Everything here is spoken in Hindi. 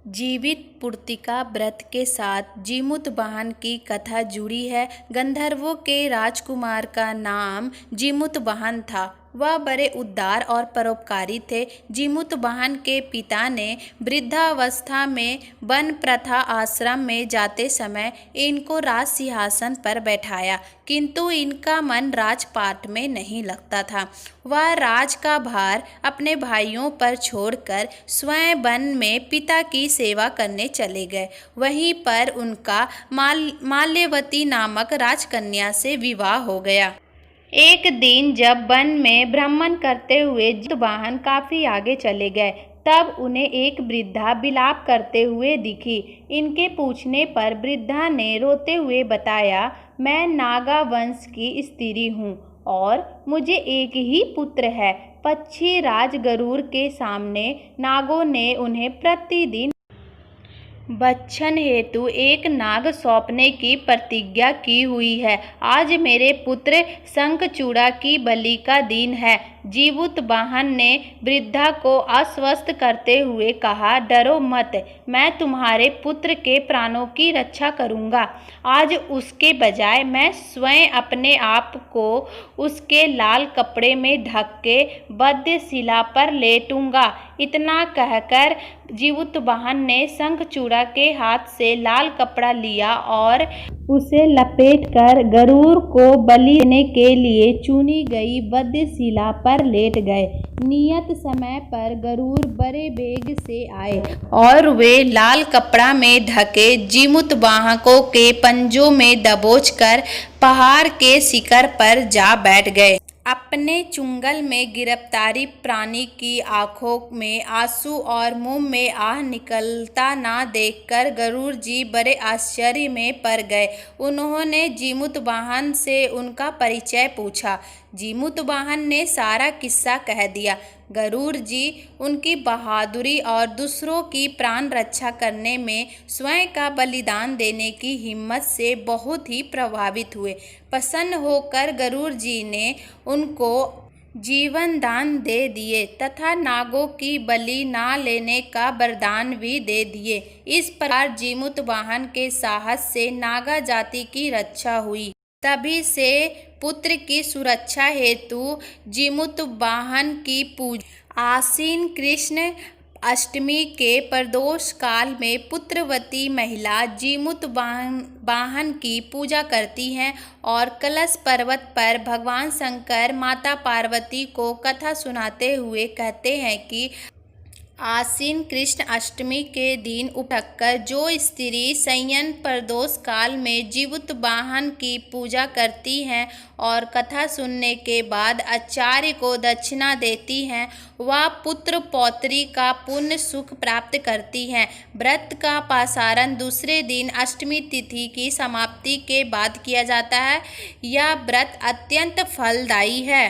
जीवित पूर्तिका व्रत के साथ जीमूतवाहन की कथा जुड़ी है। गंधर्वों के राजकुमार का नाम जीमूतवाहन था। वह बड़े उदार और परोपकारी थे। जीमूतवाहन के पिता ने वृद्धावस्था में वन प्रथा आश्रम में जाते समय इनको राज सिंहासन पर बैठाया, किंतु इनका मन राजपाट में नहीं लगता था। वह राज का भार अपने भाइयों पर छोड़कर स्वयं वन में पिता की सेवा करने चले गए। वहीं पर उनका माल्यवती नामक राजकन्या से विवाह हो गया। एक दिन जब वन में भ्रमण करते हुए जीमूतवाहन काफी आगे चले गए, तब उन्हें एक वृद्धा विलाप करते हुए दिखी। इनके पूछने पर वृद्धा ने रोते हुए बताया, मैं नागा वंश की स्त्री हूँ और मुझे एक ही पुत्र है। पक्षी राज गरुड़ के सामने नागों ने उन्हें प्रतिदिन भक्षण हेतु एक नाग सौंपने की प्रतिज्ञा की हुई है। आज मेरे पुत्र शंखचूड़ा की बलि का दिन है। जीमूतवाहन ने वृद्धा को आश्वस्त करते हुए कहा, डरो मत, मैं तुम्हारे पुत्र के प्राणों की रक्षा करूंगा। आज उसके बजाय मैं स्वयं अपने आप को उसके लाल कपड़े में ढक के वध्यशिला पर लेटूंगा। इतना कहकर जीमूतवाहन ने शंखचूड़ा के हाथ से लाल कपड़ा लिया और उसे लपेटकर गरुड़ को बलि देने के लिए चुनी गई वध्यशिला पर लेट गए। नियत समय पर गरुड़ बड़े वेग से आए और वे लाल कपड़ा में ढके जीमूतवाहकों के पंजों में दबोचकर पहाड़ के शिखर पर जा बैठ गए। अपने चुंगल में गिरफ्तारी प्राणी की आंखों में आंसू और मुंह में आह निकलता ना देखकर गरुड़ जी बड़े आश्चर्य में पड़ गए। उन्होंने जीमूतवाहन से उनका परिचय पूछा। जीमूतवाहन ने सारा किस्सा कह दिया। गरुड़ जी उनकी बहादुरी और दूसरों की प्राण रक्षा करने में स्वयं का बलिदान देने की हिम्मत से बहुत ही प्रभावित हुए। प्रसन्न होकर गरुड़ जी ने उनको जीवन दान दे दिए तथा नागों की बलि ना लेने का वरदान भी दे दिए। इस प्रकार जीमूतवाहन के साहस से नागा जाति की रक्षा हुई। तभी से पुत्र की सुरक्षा हेतु जीमूतवाहन की पूजा आश्विन कृष्ण अष्टमी के प्रदोष काल में पुत्रवती महिला जीमूतवाहन की पूजा करती हैं और कलश पर्वत पर भगवान शंकर माता पार्वती को कथा सुनाते हुए कहते हैं कि आश्विन कृष्ण अष्टमी के दिन उठकर जो स्त्री शयन प्रदोष काल में जीमूतवाहन की पूजा करती हैं और कथा सुनने के बाद आचार्य को दक्षिणा देती हैं, वह पुत्र पौत्री का पुण्य सुख प्राप्त करती हैं। व्रत का पासारण दूसरे दिन अष्टमी तिथि की समाप्ति के बाद किया जाता है। यह व्रत अत्यंत फलदायी है।